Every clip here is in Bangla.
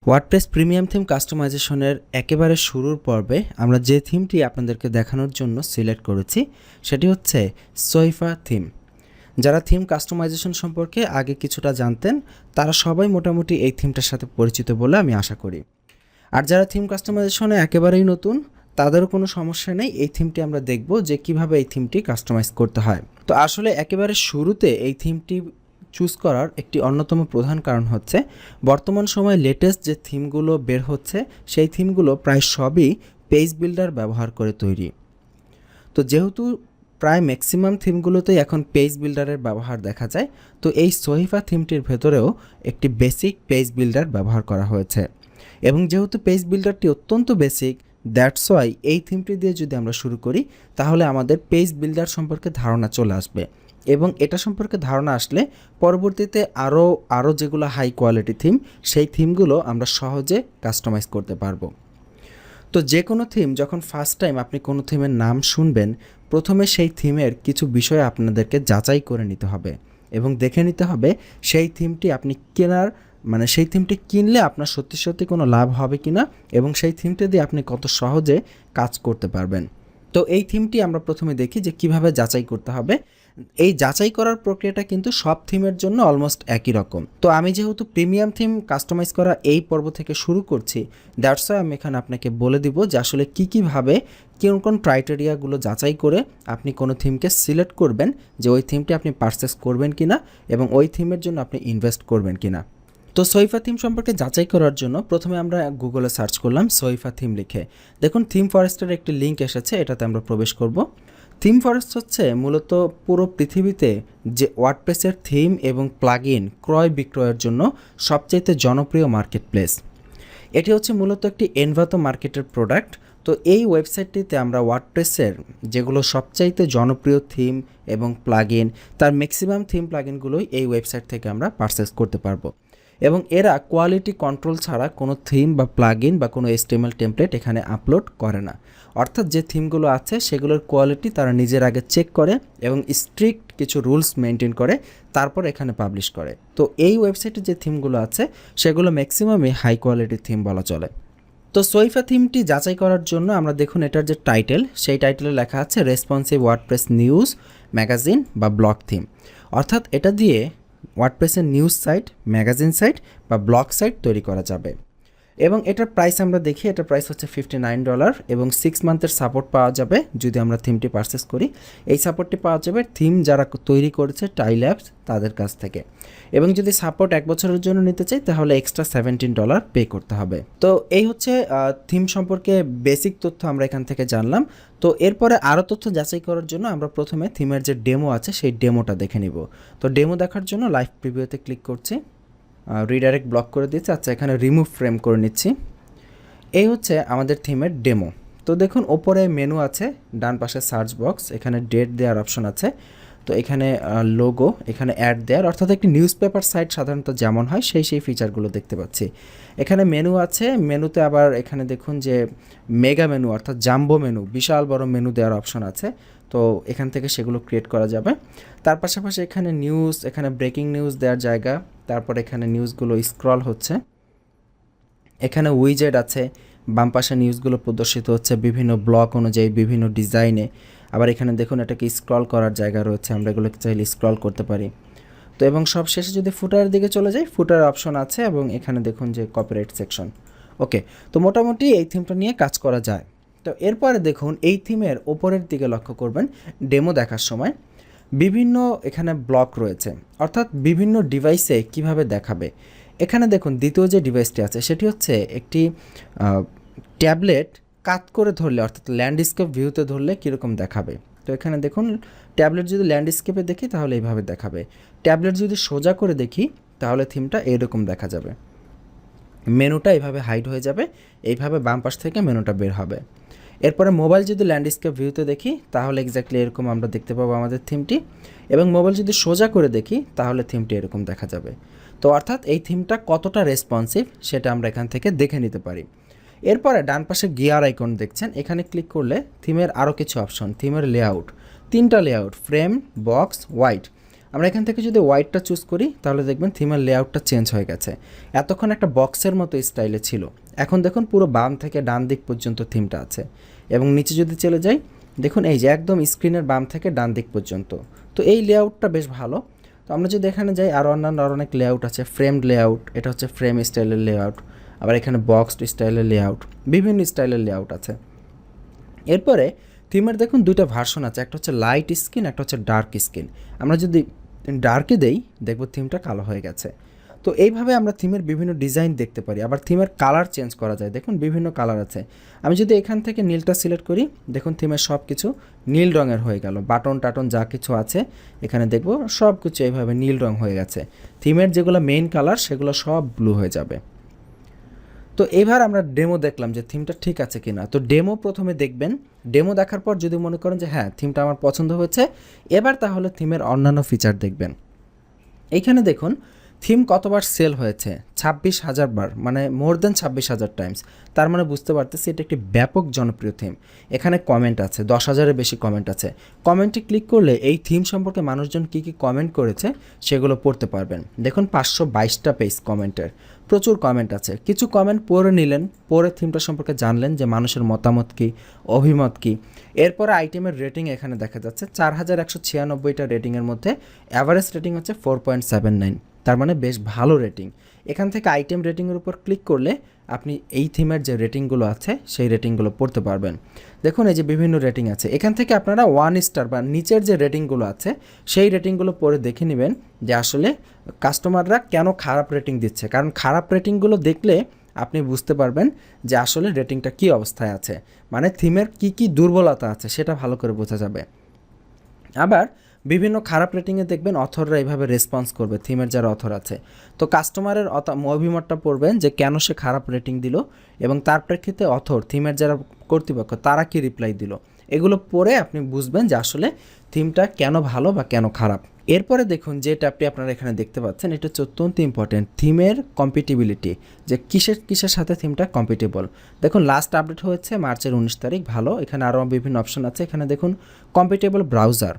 ওয়ার্ডপ্রেস প্রিমিয়াম থিম কাস্টমাইজেশনের একেবারে শুরুর পর্বে আমরা যে থিমটি আপনাদেরকে দেখানোর জন্য সিলেক্ট করেছি সেটি হচ্ছে সোইফা থিম। যারা থিম কাস্টমাইজেশন সম্পর্কে আগে কিছুটা জানতেন তারা সবাই মোটামুটি এই থিমটার সাথে পরিচিত বলে আমি আশা করি। আর যারা থিম কাস্টমাইজেশনে একেবারেই নতুন তাদেরও কোনো সমস্যা নেই, এই থিমটি আমরা দেখব যে কিভাবে এই থিমটি কাস্টমাইজ করতে হয়। তো আসলে একেবারে শুরুতে এই থিমটি চুজ করার একটি অন্যতম প্রধান কারণ হচ্ছে বর্তমান সময়ে লেটেস্ট যে থিমগুলো বের হচ্ছে সেই থিমগুলো প্রায় সবই পেজ বিল্ডার ব্যবহার করে তৈরি। তো যেহেতু প্রায় ম্যাক্সিমাম থিমগুলোতেই এখন পেজ বিল্ডারের ব্যবহার দেখা যায়, তো এই সোহিফা থিমটির ভেতরেও একটি বেসিক পেজ বিল্ডার ব্যবহার করা হয়েছে। এবং যেহেতু পেজ বিল্ডারটি অত্যন্ত বেসিক, দ্যাটস ওয়াই এই থিমটি দিয়ে যদি আমরা শুরু করি তাহলে আমাদের পেজ বিল্ডার সম্পর্কে ধারণা চলে আসবে, এবং এটা সম্পর্কে ধারণা আসলে পরবর্তীতে আরও যেগুলো হাই কোয়ালিটি থিম সেই থিমগুলো আমরা সহজে কাস্টমাইজ করতে পারবো। তো যে কোনো থিম যখন ফার্স্ট টাইম আপনি কোনো থিমের নাম শুনবেন, প্রথমে সেই থিমের কিছু বিষয় আপনাদেরকে যাচাই করে নিতে হবে এবং দেখে নিতে হবে সেই থিমটি আপনি সেই থিমটি কিনলে আপনার সত্যি সত্যি কোনো লাভ হবে কিনা এবং সেই থিমটি দিয়ে আপনি কত সহজে কাজ করতে পারবেন। তো এই থিমটি আমরা প্রথমে দেখি যে কিভাবে যাচাই করতে হবে। এই যাচাই করার প্রক্রিয়াটা কিন্তু সব থিমের জন্য অলমোস্ট একই রকম। তো আমি যেহেতু প্রিমিয়াম থিম কাস্টমাইজ করা এই পর্ব থেকে শুরু করছি, দ্যাটস ওয়াই আমি এখানে আপনাকে বলে দিব যে আসলে কীভাবে কোন ক্রাইটেরিয়াগুলো যাচাই করে আপনি কোনো থিমকে সিলেক্ট করবেন যে ওই থিমটি আপনি পারচেস করবেন কিনা এবং ওই থিমের জন্য আপনি ইনভেস্ট করবেন কিনা। তো সোইফা থিম সম্পর্কে যাচাই করার জন্য প্রথমে আমরা গুগলে সার্চ করলাম সোইফা থিম লিখে। দেখুন থিম ফরেস্টের একটি লিঙ্ক এসেছে, এটাতে আমরা প্রবেশ করব। থিম ফরেস্ট হচ্ছে মূলত পুরো পৃথিবীতে যে ওয়ার্ডপ্রেসের থিম এবং প্লাগইন ক্রয় বিক্রয়ের জন্য সবচাইতে জনপ্রিয় মার্কেট প্লেস। এটি হচ্ছে মূলত একটি এনভাতো মার্কেটের প্রোডাক্ট। তো এই ওয়েবসাইটটিতে আমরা ওয়ার্ডপ্রেসের যেগুলো সবচাইতে জনপ্রিয় থিম এবং প্লাগইন, তার ম্যাক্সিমাম থিম প্লাগইনগুলোই এই ওয়েবসাইট থেকে আমরা পারচেস করতে পারবো। এবং এরা কোয়ালিটি কন্ট্রোল ছাড়া কোনো থিম বা প্লাগইন বা কোনো HTML টেমপ্লেট এখানে আপলোড করে না। অর্থাৎ যে থিমগুলো আছে সেগুলোর কোয়ালিটি তারা নিজের আগে চেক করে এবং স্ট্রিক্ট কিছু রুলস মেনটেন করে তারপর এখানে পাবলিশ করে। তো এই ওয়েবসাইটে যে থিমগুলো আছে সেগুলো ম্যাক্সিমামই হাই কোয়ালিটির থিম বলা চলে। তো সোইফা থিমটি যাচাই করার জন্য আমরা দেখুন এটার যে টাইটেল, সেই টাইটেলে লেখা আছে রেসপন্সিভ ওয়ার্ডপ্রেস নিউজ ম্যাগাজিন বা ব্লগ থিম। অর্থাৎ এটা দিয়ে ওয়ার্ডপ্রেসের নিউজ সাইট, ম্যাগাজিন সাইট বা ব্লগ সাইট তৈরি করা যাবে। এবং এটার প্রাইস আমরা দেখি, এটার প্রাইস হচ্ছে $59 এবং 6 মান্থের সাপোর্ট পাওয়া যাবে যদি আমরা থিমটি পারচেস করি। এই সাপোর্টটি পাওয়া যাবে থিম যারা তৈরি করেছে টাইল অ্যাপস তাদের কাছ থেকে। এবং যদি সাপোর্ট 1 বছরের জন্য নিতে চাই তাহলে এক্সট্রা $17 পে করতে হবে। তো এই হচ্ছে থিম সম্পর্কে বেসিক তথ্য আমরা এখান থেকে জানলাম। তো এরপরে আরও তথ্য যাচাই করার জন্য আমরা প্রথমে থিমের যে ডেমো আছে সেই ডেমোটা দেখে নিব। তো ডেমো দেখার জন্য লাইভ প্রিভিউতে ক্লিক করছি, রিডাইরেক্ট ব্লক করে দিচ্ছি। আচ্ছা, এখানে রিমুভ ফ্রেম করে নিচ্ছি। এই হচ্ছে আমাদের থিমের ডেমো। তো দেখুন ওপরে মেনু আছে, ডান পাশে সার্চ বক্স, এখানে ডেট দেওয়ার অপশন আছে। তো এখানে লোগো, এখানে অ্যাড দেওয়ার, অর্থাৎ একটি নিউজ পেপার সাইট সাধারণত যেমন হয় সেই ফিচারগুলো দেখতে পাচ্ছি। এখানে মেনু আছে, মেনুতে আবার এখানে দেখুন যে মেগা মেনু অর্থাৎ জাম্বো মেনু, বিশাল বড় মেনু দেওয়ার অপশন আছে। তো এখান থেকে সেগুলো ক্রিয়েট করা যাবে। তার পাশাপাশি এখানে নিউজ, এখানে ব্রেকিং নিউজ দেওয়ার জায়গা, তারপর এখানে নিউজগুলো স্ক্রল হচ্ছে। এখানে উইজেট আছে, বাম পাশে নিউজগুলো প্রদর্শিত হচ্ছে বিভিন্ন ব্লক অনুযায়ী বিভিন্ন ডিজাইনে। আবার এখানে দেখুন এটাকে স্ক্রল করার জায়গা রয়েছে, আমরা এগুলোকে চাইলে স্ক্রল করতে পারি। তো এবং সব শেষে যদি ফুটারের দিকে চলে যাই, ফুটার অপশন আছে এবং এখানে দেখুন যে কপিরাইট সেকশন। ওকে, তো মোটামুটি এই থিমটা নিয়ে কাজ করা যায়। তো এরপরে দেখুন এই থিমের ওপরের দিকে লক্ষ্য করবেন, ডেমো দেখার সময় বিভিন্ন এখানে ব্লক রয়েছে, অর্থাৎ বিভিন্ন ডিভাইসে কিভাবে দেখাবে। এখানে দেখুন দ্বিতীয় যে ডিভাইসটি আছে সেটি হচ্ছে একটি ট্যাবলেট কাত করে ধরলে, অর্থাৎ ল্যান্ডস্কেপ ভিউতে ধরলে কীরকম দেখাবে। তো এখানে দেখুন ট্যাবলেট যদি ল্যান্ডস্কেপে দেখি তাহলে এইভাবে দেখাবে, ট্যাবলেট যদি সোজা করে দেখি তাহলে থিমটা এইরকম দেখা যাবে। মেনুটা এইভাবে হাইড হয়ে যাবে, এইভাবে বাম পাশ থেকে মেনুটা বের হবে। এরপরে মোবাইল যদি ল্যান্ডস্কেপ ভিউতে দেখি তাহলে এক্স্যাক্টলি এরকম আমরা দেখতে পাবো আমাদের থিমটি, এবং মোবাইল যদি সোজা করে দেখি তাহলে থিমটি এরকম দেখা যাবে। তো অর্থাৎ এই থিমটা কতটা রেসপন্সিভ সেটা আমরা এখান থেকে দেখে নিতে পারি। এরপরে ডান পাশে গিয়ার আইকন দেখছেন, এখানে ক্লিক করলে থিমের আরও কিছু অপশন, থিমের লেআউট, 3টা লেআউট, ফ্রেম, বক্স, হোয়াইট। আমরা এখান থেকে যদি হোয়াইটটা চুজ করি তাহলে দেখবেন থিমের লেআউটটা চেঞ্জ হয়ে গেছে। এতক্ষণ একটা বক্সের মতো স্টাইলে ছিল, এখন দেখুন পুরো বাম থেকে ডান দিক পর্যন্ত থিমটা আছে। এবং নিচে যদি চলে যাই দেখুন এই যে একদম স্ক্রিনের বাম থেকে ডান দিক পর্যন্ত। তো এই লেআউটটা বেশ ভালো। তো আমরা যদি এখানে যাই আরও অনেক লেআউট আছে। ফ্রেমড লেআউট, এটা হচ্ছে ফ্রেম স্টাইলের লেআউট। আবার এখানে বক্সড স্টাইলের লেআউট, বিভিন্ন স্টাইলের লেআউট আছে। এরপরে থিমের দেখুন দুইটা ভার্সন আছে, একটা হচ্ছে লাইট স্কিন, একটা হচ্ছে ডার্ক স্কিন। আমরা যদি ডার্কে দেই দেখব থিমটা কালো হয়ে গেছে। তো এইভাবে আমরা থিমের বিভিন্ন ডিজাইন দেখতে পারি। আবার থিমের কালার চেঞ্জ করা যায়, দেখুন বিভিন্ন কালার আছে। আমি যদি এখান থেকে নীলটা সিলেক্ট করি দেখুন থিমের সব কিছু নীল রঙের হয়ে গেল। বাটন টাটন যা কিছু আছে এখানে দেখব সব কিছু এইভাবে নীল রং হয়ে গেছে। থিমের যেগুলো মেইন কালার সেগুলো সব ব্লু হয়ে যাবে। তো এবার আমরা ডেমো দেখলাম যে থিমটা ঠিক আছে কিনা। তো ডেমো প্রথমে দেখবেন, ডেমো দেখার পর যদি মনে করেন যে হ্যাঁ থিমটা আমার পছন্দ হয়েছে, এবার তাহলে থিমের অন্যান্য ফিচার দেখবেন। এইখানে দেখুন থিম কতবার সেল হয়েছে, 26,000 বার, মানে মোর দেন 26,000 টাইমস। তার মানে বুঝতে পারতেছি এটা একটি ব্যাপক জনপ্রিয় থিম। এখানে কমেন্ট আছে, 10,000-এর বেশি কমেন্ট আছে। কমেন্টে ক্লিক করলে এই থিম সম্পর্কে মানুষজন কী কী কমেন্ট করেছে সেগুলো পড়তে পারবেন। দেখুন 522টা পেজ কমেন্টের, প্রচুর কমেন্ট আছে। কিছু কমেন্ট পড়ে নিলেন, পরে থিমটা সম্পর্কে জানলেন যে মানুষের মতামত কী, অভিমত কী। এরপরে আইটেমের রেটিং এখানে দেখা যাচ্ছে 4,196টা রেটিংয়ের মধ্যে অ্যাভারেজ রেটিং হচ্ছে 4.79, তার মানে বেশ ভালো রেটিং। এখান থেকে আইটেম রেটিংয়ের উপর ক্লিক করলে আপনি এই থিমের যে রেটিংগুলো আছে সেই রেটিংগুলো পড়তে পারবেন। দেখুন এই যে বিভিন্ন রেটিং আছে, এখান থেকে আপনারা 1 স্টার বা নিচের যে রেটিংগুলো আছে সেই রেটিংগুলো পড়ে দেখে নেবেন যে আসলে কাস্টমাররা কেন খারাপ রেটিং দিচ্ছে। কারণ খারাপ রেটিংগুলো দেখলে আপনি বুঝতে পারবেন যে আসলে রেটিংটা কী অবস্থায় আছে, মানে থিমের কী কী দুর্বলতা আছে সেটা ভালো করে বোঝা যাবে। আবার বিভিন্ন খারাপ রেটিংয়ে দেখবেন অথররা এইভাবে রেসপন্স করবে, থিমের যারা অথর আছে। তো কাস্টমারের অভিমতটা পড়বেন যে কেন সে খারাপ রেটিং দিল এবং তার প্রেক্ষিতে অথর, থিমের যারা কর্তৃপক্ষ তারা কি রিপ্লাই দিল, এগুলো পড়ে আপনি বুঝবেন যে আসলে থিমটা কেন ভালো বা কেন খারাপ। এরপরে দেখুন যে ট্যাবটি আপনারা এখানে দেখতে পাচ্ছেন এটা হচ্ছে অত্যন্ত ইম্পর্টেন্ট, থিমের কম্পিটিবিলিটি, যে কিসের সাথে থিমটা কম্পিটেবল। দেখুন লাস্ট আপডেট হয়েছে মার্চের 19 তারিখ, ভালো। এখানে আরও বিভিন্ন অপশন আছে। এখানে দেখুন কম্পিটেবল ব্রাউজার,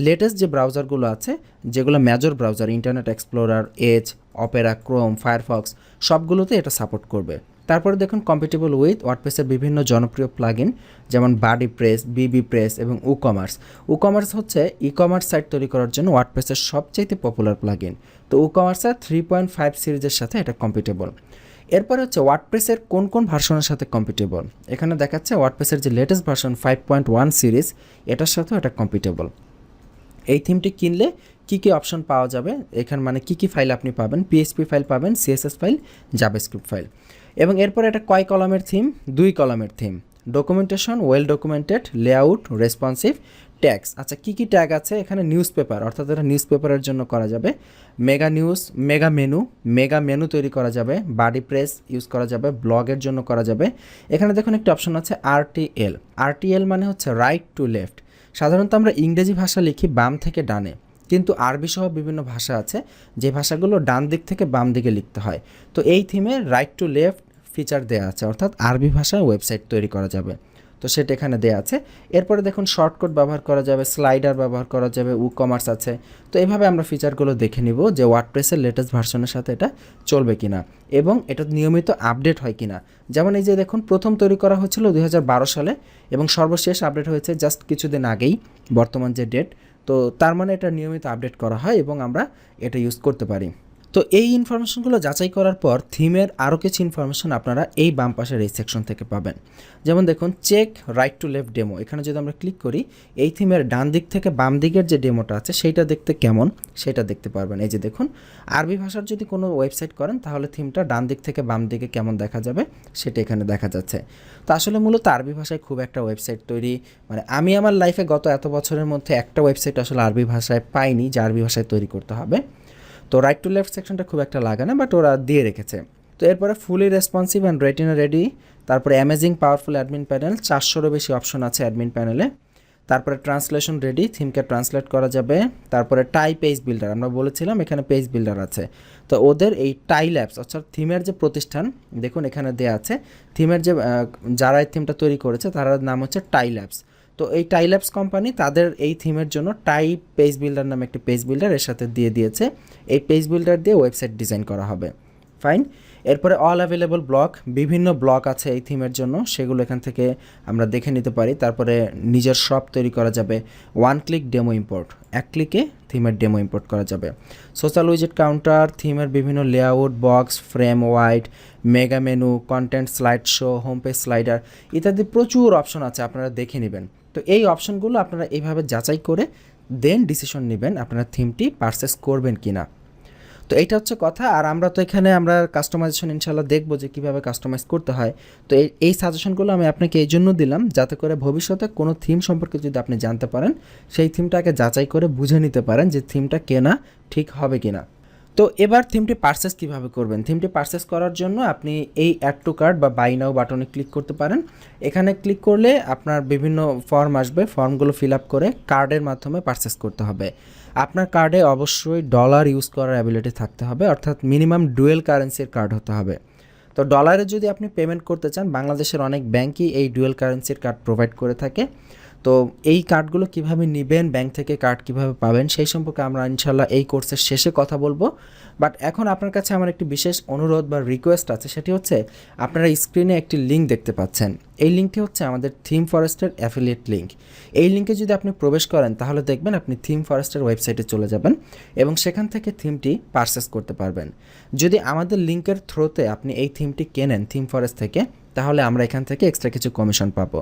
লেটেস্ট যে ব্রাউজারগুলো আছে যেগুলো major browser, Internet Explorer, Edge, Opera, Chrome, Firefox সবগুলোতে এটা সাপোর্ট করবে। তারপরে দেখুন কম্পিটেবল উইথ ওয়ার্ডপ্রেসের বিভিন্ন জনপ্রিয় প্লাগইন যেমন বাডি প্রেস, বিবি প্রেস এবং উকমার্স। উকমার্স হচ্ছে ই কমার্স সাইট তৈরি করার জন্য ওয়ার্ডপ্রেসের সবচেয়ে পপুলার প্লাগইন। তো উকমার্সের 3.5 সিরিজের সাথে এটা কম্পিটেবল। এরপরে হচ্ছে ওয়ার্ডপ্রেসের কোন কোন ভার্সনের সাথে কম্পিটেবল। এখানে দেখাচ্ছে ওয়ার্ডপ্রেসের যে লেটেস্ট ভার্সন 5.1 সিরিজ এটার সাথেও এটা কম্পিটেবল। এই থিমটি কিনলে কী কী অপশন পাওয়া যাবে, এখানে মানে কী কী ফাইল আপনি পাবেন, পিএইচপি ফাইল পাবেন, সিএসএস ফাইল, জাভাস্ক্রিপ্ট ফাইল। এবং এরপরে এটা কয় কলামের থিম, 2 কলামের theme. Documentation well documented, layout responsive, tags. আচ্ছা কী কী ট্যাগ আছে এখানে, নিউজ পেপার, অর্থাৎ এটা নিউজ পেপারের জন্য করা যাবে। মেগা নিউজ, মেগা মেনু তৈরি করা যাবে। বাডি প্রেস ইউজ করা যাবে, ব্লগের জন্য করা যাবে। এখানে দেখুন একটি অপশন আছে আরটিএল মানে হচ্ছে রাইট টু লেফট। সাধারণত আমরা ইংরেজি ভাষা লিখি বাম থেকে ডানে, কিন্তু আরবি সহ বিভিন্ন ভাষা আছে যে ভাষাগুলো ডান দিক থেকে বাম দিকে লিখতে হয়। তো এই থিমে রাইট টু লেফট ফিচার দেওয়া আছে, অর্থাৎ আরবি ভাষায় ওয়েবসাইট তৈরি করা যাবে। তো সেটা এখানে দেওয়া আছে। এরপরে দেখুন শর্টকাট ব্যবহার করা যাবে, স্লাইডার ব্যবহার করা যাবে, কমার্স আছে। তো এইভাবে আমরা ফিচারগুলো দেখে নিব যে ওয়ার্ডপ্রেসের লেটেস্ট ভার্সনের সাথে এটা চলবে কিনা এবং এটা নিয়মিত আপডেট হয় কিনা। যেমন এই যে দেখুন প্রথম তৈরি করা হয়েছিল 2012 সালে এবং সর্বশেষ আপডেট হয়েছে জাস্ট কিছুদিন আগেই, বর্তমান যে ডেট। তো তার মানে এটা নিয়মিত আপডেট করা হয় এবং আমরা এটা ইউজ করতে পারি। তো এই ইনফরমেশনগুলো যাচাই করার পর থিমের আরও কিছু ইনফরমেশন আপনারা এই বাম পাশের এই সেকশন থেকে পাবেন। যেমন দেখুন check right to left demo, এখানে যদি আমরা ক্লিক করি এই থিমের ডান দিক থেকে বাম দিকের যে ডেমোটা আছে সেইটা দেখতে কেমন সেটা দেখতে পারবেন। এই যে দেখুন আরবি ভাষার যদি কোনো ওয়েবসাইট করেন তাহলে থিমটা ডান দিক থেকে বাম দিকে কেমন দেখা যাবে সেটা এখানে দেখা যাচ্ছে। তো আসলে মূলত আরবি ভাষায় খুব একটা ওয়েবসাইট তৈরি, মানে আমি আমার লাইফে গত এত বছরের মধ্যে একটা ওয়েবসাইট আসলে আরবি ভাষায় পাইনি যে আরবি ভাষায় তৈরি করতে হবে। তো রাইট টু লেফট সেকশনটা খুব একটা লাগে না, বাট ওরা দিয়ে রেখেছে। তো এরপরে ফুলি রেসপন্সিভ অ্যান্ড রেটিনা রেডি, তারপরে অ্যামেজিং পাওয়ারফুল অ্যাডমিন প্যানেল, 400-রও বেশি অপশন আছে অ্যাডমিন প্যানেলে। তারপরে ট্রান্সলেশন রেডি, থিমকে ট্রান্সলেট করা যাবে। তারপরে টাই পেজ বিল্ডার, আমরা বলেছিলাম এখানে পেজ বিল্ডার আছে। তো ওদের এই টাই ল্যাবস অর্থাৎ থিমের যে প্রতিষ্ঠান দেখুন এখানে দেওয়া আছে, থিমের যে যারা এই থিমটা তৈরি করেছে তার নাম হচ্ছে টাই ল্যাবস। তো এই টাইল্যাবস কোম্পানি তাদের এই থিমের জন্য টাইপ পেজ বিল্ডার নামে একটি পেজ বিল্ডার এর সাথে দিয়ে দিয়েছে। এই পেজ বিল্ডার দিয়ে ওয়েবসাইট ডিজাইন করা হবে। ফাইন। এরপরে অল অ্যাভেলেবল ব্লক, বিভিন্ন ব্লক আছে এই থিমের জন্য, সেগুলো এখান থেকে আমরা দেখে নিতে পারি। তারপরে নিজের শপ তৈরি করা যাবে। ওয়ান ক্লিক ডেমো ইম্পোর্ট, এক ক্লিকে থিমের ডেমো ইম্পোর্ট করা যাবে। সোশ্যাল উইজেট কাউন্টার, থিমের বিভিন্ন layout, box, frame, white, mega menu, content, slide show, home page slider ইত্যাদি প্রচুর অপশন আছে, আপনারা দেখে নেবেন। তো এই অপশনগুলো আপনারা এইভাবে যাচাই করে দেন ডিসিশন নেবেন আপনারা থিমটি পারচেস করবেন কি না। তো এইটা হচ্ছে কথা। আর আমরা তো এখানে আমরা কাস্টমাইজেশন ইনশাল্লাহ দেখবো যে কীভাবে কাস্টমাইজ করতে হয়। তো এই সাজেশনগুলো আমি আপনাকে এই জন্য দিলাম যাতে করে ভবিষ্যতে কোনো থিম সম্পর্কে যদি আপনি জানতে পারেন, সেই থিমটাকে যাচাই করে বুঝে নিতে পারেন যে থিমটা কেনা ঠিক হবে কিনা। তো এবার থিমটি পারচেস কীভাবে করবেন? থিমটি পারচেস করার জন্য আপনি এই অ্যাড টু কার্ট বা বাই নাও বাটনে ক্লিক করতে পারেন। এখানে ক্লিক করলে আপনার বিভিন্ন ফর্ম আসবে, ফর্মগুলো ফিল আপ করে কার্ডের মাধ্যমে পারচেস করতে হবে। আপনার কার্ডে অবশ্যই ডলার ইউজ করার অ্যাবিলিটি থাকতে হবে, অর্থাৎ মিনিমাম ডুয়েল কারেন্সির কার্ড হতে হবে। তো ডলারে যদি আপনি পেমেন্ট করতে চান, বাংলাদেশের অনেক ব্যাংকই এই ডুয়েল কারেন্সির কার্ড প্রোভাইড করে থাকে। তো এই কার্ডগুলো কিভাবে নেবেন, ব্যাংক থেকে কার্ড কিভাবে পাবেন, সেই সম্পর্কে আমরা ইনশাল্লাহ এই কোর্সের শেষে কথা বলবো। বাট এখন আপনার কাছে আমার একটি বিশেষ অনুরোধ বা রিকোয়েস্ট আছে, সেটি হচ্ছে আপনারা স্ক্রিনে একটি লিঙ্ক দেখতে পাচ্ছেন। এই লিঙ্কটি হচ্ছে আমাদের থিম ফরেস্টের অ্যাফিলিয়েট লিঙ্ক। এই লিঙ্কে যদি আপনি প্রবেশ করেন তাহলে দেখবেন আপনি থিম ফরেস্টের ওয়েবসাইটে চলে যাবেন এবং সেখান থেকে থিমটি পারচেস করতে পারবেন। যদি আমাদের লিঙ্কের থ্রুতে আপনি এই থিমটি কেনেন থিম ফরেস্ট থেকে, তাহলে আমরা এখান থেকে এক্সট্রা কিছু কমিশন পাবো।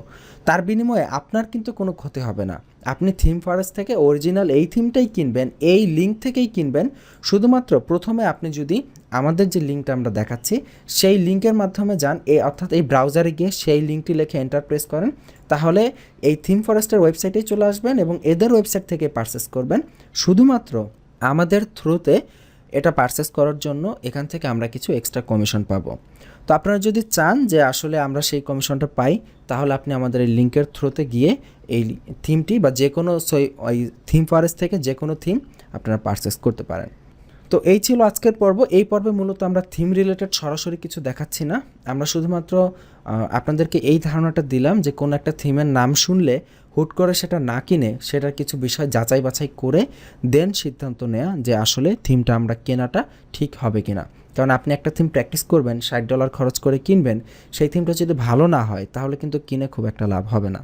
তার বিনিময়ে আপনার কিন্তু কোনো ক্ষতি হবে না। আপনি থিম ফরেস্ট থেকে অরিজিনাল এই থিমটাই কিনবেন, এই লিঙ্ক থেকেই কিনবেন। শুধুমাত্র প্রথমে আপনি যদি আমাদের যে লিঙ্কটা আমরা দেখাচ্ছি সেই লিঙ্কের মাধ্যমে যান, অর্থাৎ এই ব্রাউজারে গিয়ে সেই লিঙ্কটি লিখে এন্টার প্রেস করেন, তাহলে এই থিম ফরেস্টের ওয়েবসাইটেই চলে আসবেন এবং এদের ওয়েবসাইট থেকে পারচেস করবেন। শুধুমাত্র আমাদের থ্রুতে এটা পারচেস করার জন্য এখান থেকে আমরা কিছু এক্সট্রা কমিশন পাবো। তো আপনারা যদি চান যে আসলে আমরা সেই কমিশনটা পাই, তাহলে আপনি আমাদের এই লিঙ্কের থ্রুতে গিয়ে এই থিমটি বা যে কোনো ওই থিম ফরেস্ট থেকে যে কোনো থিম আপনারা পারচেস করতে পারেন। তো এই ছিল আজকের পর্ব। এই পর্বে মূলত আমরা থিম রিলেটেড সরাসরি কিছু দেখাচ্ছি না, আমরা শুধুমাত্র আপনাদেরকে এই ধারণাটা দিলাম যে কোনো একটা থিমের নাম শুনলে হুট করে সেটা না কিনে সেটার কিছু বিষয় যাচাই বাছাই করে দেন সিদ্ধান্ত নেওয়া যে আসলে থিমটা আমরা কেনাটা ঠিক হবে কিনা। কারণ আপনি একটা থিম প্র্যাকটিস করবেন, $60 খরচ করে কিনবেন, সেই থিমটা যদি ভালো না হয় তাহলে কিন্তু কিনে খুব একটা লাভ হবে না।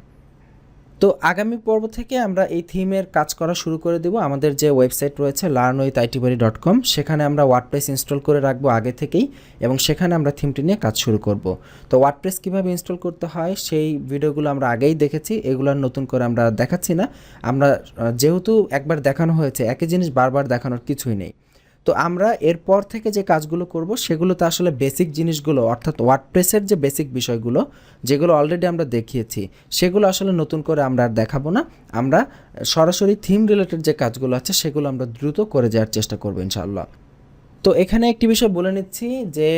তো আগামী পর্ব থেকে আমরা এই থিমের কাজ করা শুরু করে দেব। আমাদের যে ওয়েবসাইট রয়েছে learnwithitbuddy.com, সেখানে আমরা ওয়ার্ডপ্রেস ইনস্টল করে রাখবো আগে থেকেই এবং সেখানে আমরা থিমটি নিয়ে কাজ শুরু করব। তো ওয়ার্ডপ্রেস কীভাবে ইনস্টল করতে হয় সেই ভিডিওগুলো আমরা আগেই দেখেছি, এগুলো নতুন করে আমরা দেখাচ্ছি না। আমরা যেহেতু একবার দেখানো হয়েছে, একই জিনিস বারবার দেখানোর কিছুই নেই। তো আমরা এরপর থেকে যে কাজগুলো করব সেগুলোতে আসলে বেসিক জিনিসগুলো, অর্থাৎ ওয়ার্ডপ্রেসের যে বেসিক বিষয়গুলো যেগুলো অলরেডি আমরা দেখিয়েছি, সেগুলো আসলে নতুন করে আমরা আর দেখাবো না। আমরা সরাসরি থিম রিলেটেড যে কাজগুলো আছে সেগুলো আমরা দ্রুত করে যাওয়ার চেষ্টা করবো ইনশাআল্লাহ। তো এখানে একটি বিষয় বলে নিচ্ছি যে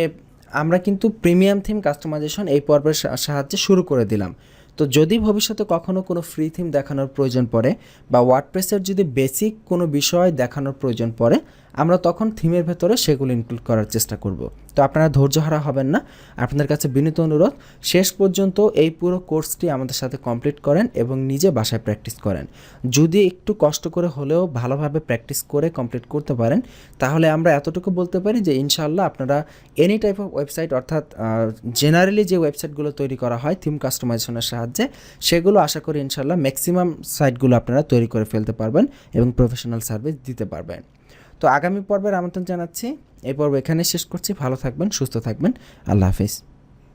আমরা কিন্তু প্রিমিয়াম থিম কাস্টমাইজেশন এই পর্বের সাহায্যে শুরু করে দিলাম। তো যদি ভবিষ্যতে কখনো কোনো ফ্রি থিম দেখানোর প্রয়োজন পড়ে বা ওয়ার্ডপ্রেসের যদি বেসিক কোনো বিষয় দেখানোর প্রয়োজন পড়ে, আমরা তখন থিমের ভেতরে সেগুলো ইনক্লুড করার চেষ্টা করব। তো আপনারা ধৈর্যহারা হবেন না। আপনাদের কাছে বিনীত অনুরোধ, শেষ পর্যন্ত এই পুরো কোর্সটি আমাদের সাথে কমপ্লিট করেন এবং নিজে বাসায় প্র্যাকটিস করেন। যদি একটু কষ্ট করে হলেও ভালোভাবে প্র্যাকটিস করে কমপ্লিট করতে পারেন, তাহলে আমরা এতটুকু বলতে পারি যে ইনশাআল্লাহ আপনারা এনি টাইপ অফ ওয়েবসাইট, অর্থাৎ জেনারেলি যে ওয়েবসাইটগুলো তৈরি করা হয় থিম কাস্টমাইজেশনের সাহায্যে, সেগুলো আশা করি ইনশাআল্লাহ ম্যাক্সিমাম সাইটগুলো আপনারা তৈরি করে ফেলতে পারবেন এবং প্রফেশনাল সার্ভিস দিতে পারবেন। তো আগামী পর্বের আমন্ত্রণ জানাচ্ছি। এই পর্ব এখানে শেষ করছি। ভালো থাকবেন, সুস্থ থাকবেন। আল্লাহ হাফিজ।